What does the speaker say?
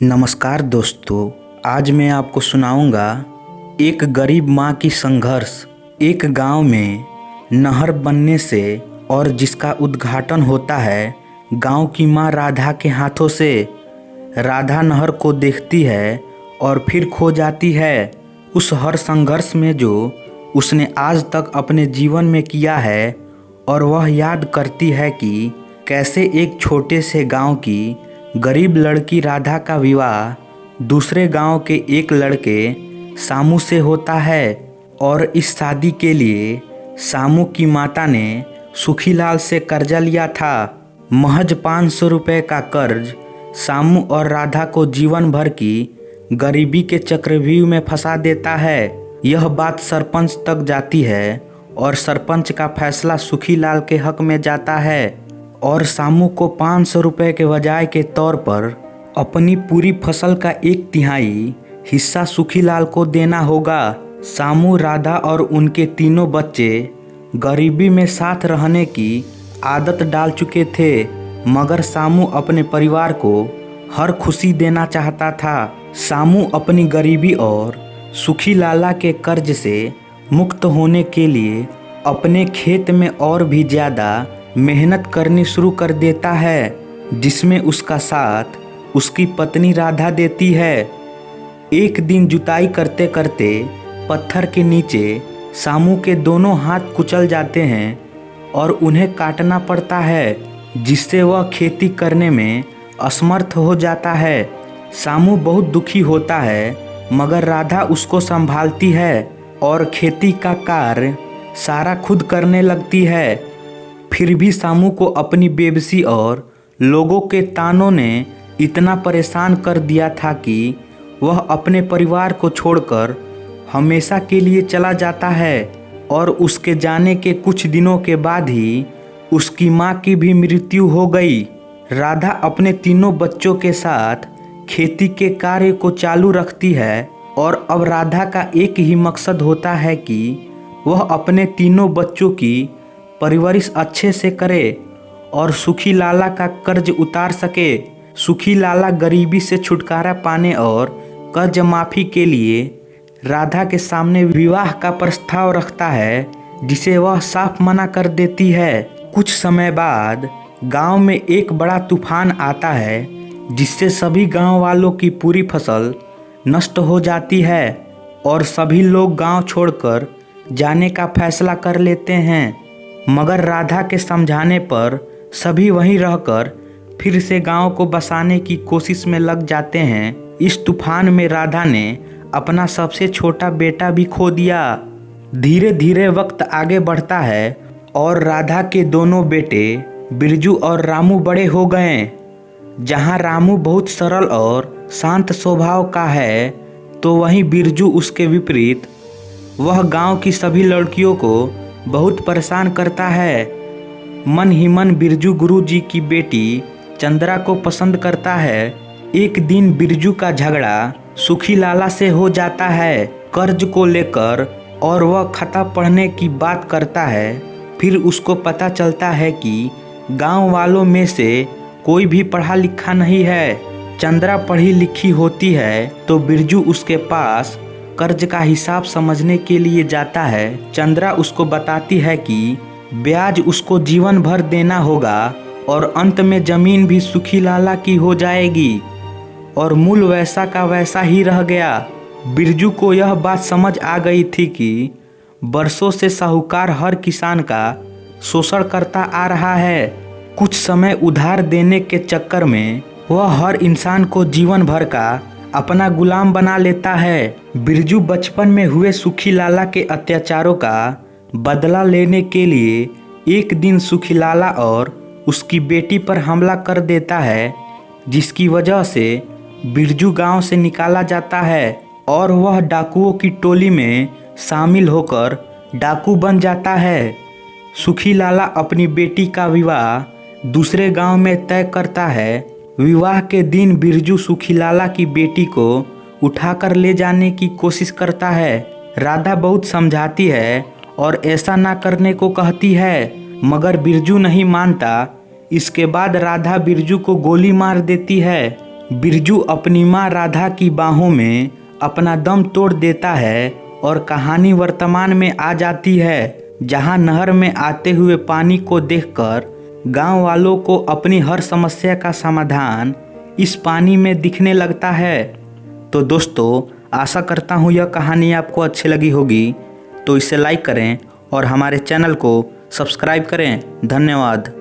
नमस्कार दोस्तों, आज मैं आपको सुनाऊंगा एक गरीब माँ की संघर्ष। एक गांव में नहर बनने से और जिसका उद्घाटन होता है गांव की माँ राधा के हाथों से। राधा नहर को देखती है और फिर खो जाती है उस हर संघर्ष में जो उसने आज तक अपने जीवन में किया है, और वह याद करती है कि कैसे एक छोटे से गांव की गरीब लड़की राधा का विवाह दूसरे गांव के एक लड़के सामू से होता है। और इस शादी के लिए सामू की माता ने सुखीलाल से कर्जा लिया था। महज 500 रुपये का कर्ज सामू और राधा को जीवन भर की गरीबी के चक्रव्यूह में फंसा देता है। यह बात सरपंच तक जाती है और सरपंच का फैसला सुखीलाल के हक में जाता है और सामू को 500 रुपये के बजाय के तौर पर अपनी पूरी फसल का 1/3 हिस्सा सुखीलाल को देना होगा। सामू, राधा और उनके तीनों बच्चे गरीबी में साथ रहने की आदत डाल चुके थे, मगर सामू अपने परिवार को हर खुशी देना चाहता था। सामू अपनी गरीबी और सुखीलाला के कर्ज से मुक्त होने के लिए अपने खेत में और भी ज़्यादा मेहनत करनी शुरू कर देता है, जिसमें उसका साथ उसकी पत्नी राधा देती है। एक दिन जुताई करते करते पत्थर के नीचे सामू के दोनों हाथ कुचल जाते हैं और उन्हें काटना पड़ता है, जिससे वह खेती करने में असमर्थ हो जाता है। सामू बहुत दुखी होता है, मगर राधा उसको संभालती है और खेती का कार्य सारा खुद करने लगती है। फिर भी सामू को अपनी बेबसी और लोगों के तानों ने इतना परेशान कर दिया था कि वह अपने परिवार को छोड़कर हमेशा के लिए चला जाता है। और उसके जाने के कुछ दिनों के बाद ही उसकी माँ की भी मृत्यु हो गई। राधा अपने तीनों बच्चों के साथ खेती के कार्य को चालू रखती है और अब राधा का एक ही मकसद होता है कि वह अपने तीनों बच्चों की परवरिश अच्छे से करे और सुखीलाला का कर्ज उतार सके। सुखीलाला गरीबी से छुटकारा पाने और कर्ज माफ़ी के लिए राधा के सामने विवाह का प्रस्ताव रखता है, जिसे वह साफ मना कर देती है। कुछ समय बाद गांव में एक बड़ा तूफान आता है, जिससे सभी गांव वालों की पूरी फसल नष्ट हो जाती है और सभी लोग गांव छोड़कर जाने का फैसला कर लेते हैं। मगर राधा के समझाने पर सभी वहीं रहकर फिर से गांव को बसाने की कोशिश में लग जाते हैं। इस तूफान में राधा ने अपना सबसे छोटा बेटा भी खो दिया। धीरे धीरे वक्त आगे बढ़ता है और राधा के दोनों बेटे बिरजू और रामू बड़े हो गए। जहां रामू बहुत सरल और शांत स्वभाव का है, तो वहीं बिरजू उसके विपरीत। वह गांव की सभी लड़कियों को बहुत परेशान करता है। मन ही मन बिरजू गुरुजी की बेटी चंद्रा को पसंद करता है। एक दिन बिरजू का झगड़ा सुखीलाला से हो जाता है कर्ज को लेकर, और वह खाता पढ़ने की बात करता है। फिर उसको पता चलता है कि गांव वालों में से कोई भी पढ़ा लिखा नहीं है। चंद्रा पढ़ी लिखी होती है, तो बिरजू उसके पास कर्ज का हिसाब समझने के लिए जाता है। चंद्रा उसको बताती है कि ब्याज उसको जीवन भर देना होगा और अंत में जमीन भी सुखीलाला की हो जाएगी, और मूल वैसा का वैसा ही रह गया। बिरजू को यह बात समझ आ गई थी कि बरसों से साहूकार हर किसान का शोषण करता आ रहा है। कुछ समय उधार देने के चक्कर में वह हर इंसान को जीवन भर का अपना गुलाम बना लेता है। बिरजू बचपन में हुए सुखीलाला के अत्याचारों का बदला लेने के लिए एक दिन सुखीलाला और उसकी बेटी पर हमला कर देता है, जिसकी वजह से बिरजू गांव से निकाला जाता है और वह डाकुओं की टोली में शामिल होकर डाकू बन जाता है। सुखीलाला अपनी बेटी का विवाह दूसरे गांव में तय करता है। विवाह के दिन बिरजू सुखीलाला की बेटी को उठाकर ले जाने की कोशिश करता है। राधा बहुत समझाती है और ऐसा ना करने को कहती है, मगर बिरजू नहीं मानता। इसके बाद राधा बिरजू को गोली मार देती है बिरजू अपनी माँ राधा की बाहों में अपना दम तोड़ देता है और कहानी वर्तमान में आ जाती है, जहां नहर में आते हुए पानी को देखकर गांव वालों को अपनी हर समस्या का समाधान इस पानी में दिखने लगता है। तो दोस्तों, आशा करता हूँ यह कहानी आपको अच्छी लगी होगी, तो इसे लाइक करें और हमारे चैनल को सब्सक्राइब करें। धन्यवाद।